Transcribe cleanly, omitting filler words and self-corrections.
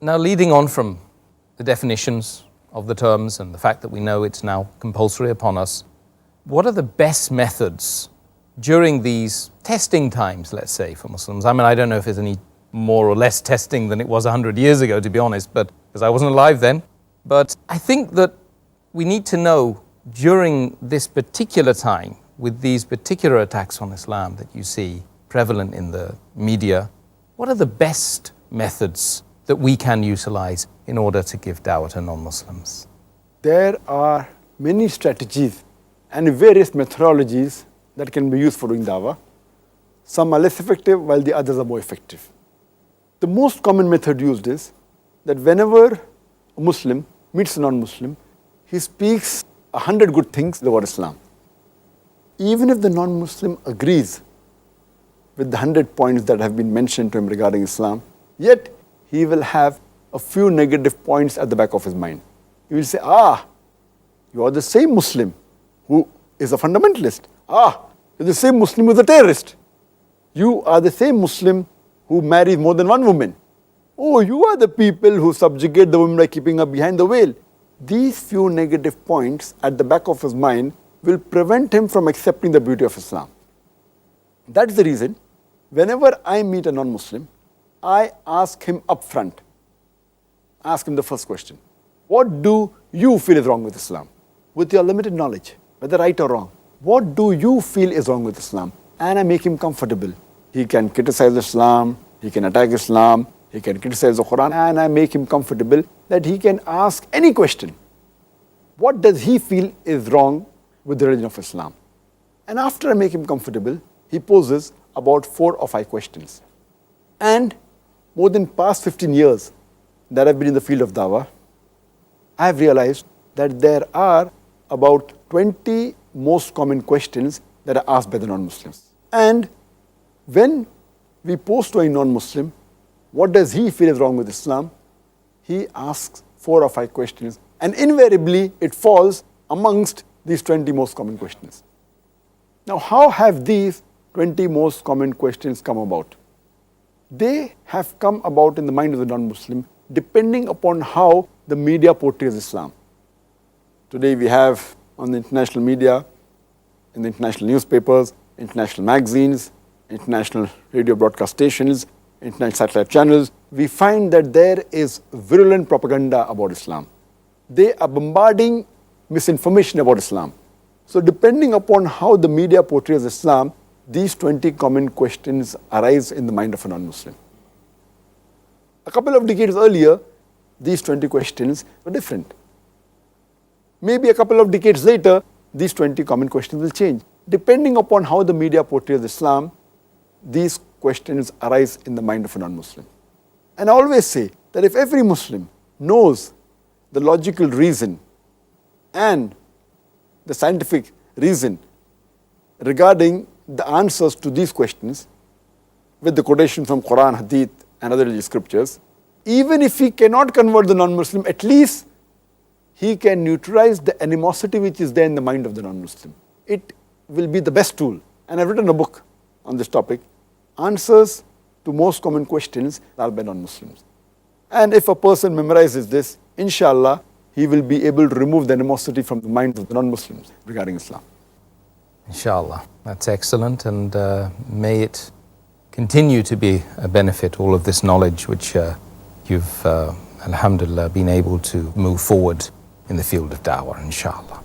Now, leading on from the definitions of the terms and the fact that we know it's now compulsory upon us, what are the best methods during these testing times, let's say, for Muslims? I mean, I don't know if there's any more or less testing than it was 100 years ago, to be honest, but because I wasn't alive then. But I think that we need to know during this particular time, with these particular attacks on Islam that you see prevalent in the media, what are the best methods that we can utilize in order to give da'wah to non-Muslims? There are many strategies and various methodologies that can be used for doing da'wah. Some are less effective while the others are more effective. The most common method used is that whenever a Muslim meets a non-Muslim, he speaks 100 good things about Islam. Even if the non-Muslim agrees with the 100 points that have been mentioned to him regarding Islam, yet he will have a few negative points at the back of his mind. He will say, you are the same Muslim who is a fundamentalist. You're the same Muslim who is a terrorist. You are the same Muslim who marries more than one woman. You are the people who subjugate the women by keeping her behind the veil. These few negative points at the back of his mind will prevent him from accepting the beauty of Islam. That's the reason, whenever I meet a non-Muslim, I ask him up front, ask him the first question. What do you feel is wrong with Islam? With your limited knowledge, whether right or wrong, what do you feel is wrong with Islam? And I make him comfortable. He can criticize Islam, he can attack Islam, he can criticize the Quran, and I make him comfortable that he can ask any question. What does he feel is wrong with the religion of Islam? And after I make him comfortable, he poses about 4 or 5 questions. And more than past 15 years that I've been in the field of dawah, I have realized that there are about 20 most common questions that are asked by the non-Muslims. And when we pose to a non-Muslim, what does he feel is wrong with Islam? He asks 4 or 5 questions, and invariably it falls amongst these 20 most common questions. Now, how have these 20 most common questions come about? They have come about in the mind of the non-Muslim depending upon how the media portrays Islam. Today we have on the international media, in the international newspapers, international magazines, international radio broadcast stations, international satellite channels, we find that there is virulent propaganda about Islam. They are bombarding misinformation about Islam. So depending upon how the media portrays Islam, these 20 common questions arise in the mind of a non-Muslim. A couple of decades earlier, these 20 questions were different. Maybe a couple of decades later, these 20 common questions will change. Depending upon how the media portrays Islam, these questions arise in the mind of a non-Muslim. And I always say that if every Muslim knows the logical reason and the scientific reason regarding the answers to these questions, with the quotation from Quran, Hadith, and other religious scriptures, even if he cannot convert the non-Muslim, at least he can neutralize the animosity which is there in the mind of the non-Muslim. It will be the best tool. And I've written a book on this topic, Answers to Most Common Questions Asked by Non-Muslims. And if a person memorizes this, inshallah, he will be able to remove the animosity from the minds of the non-Muslims regarding Islam. Inshallah. That's excellent, and may it continue to be a benefit, all of this knowledge which you've, alhamdulillah, been able to move forward in the field of da'wah, inshallah.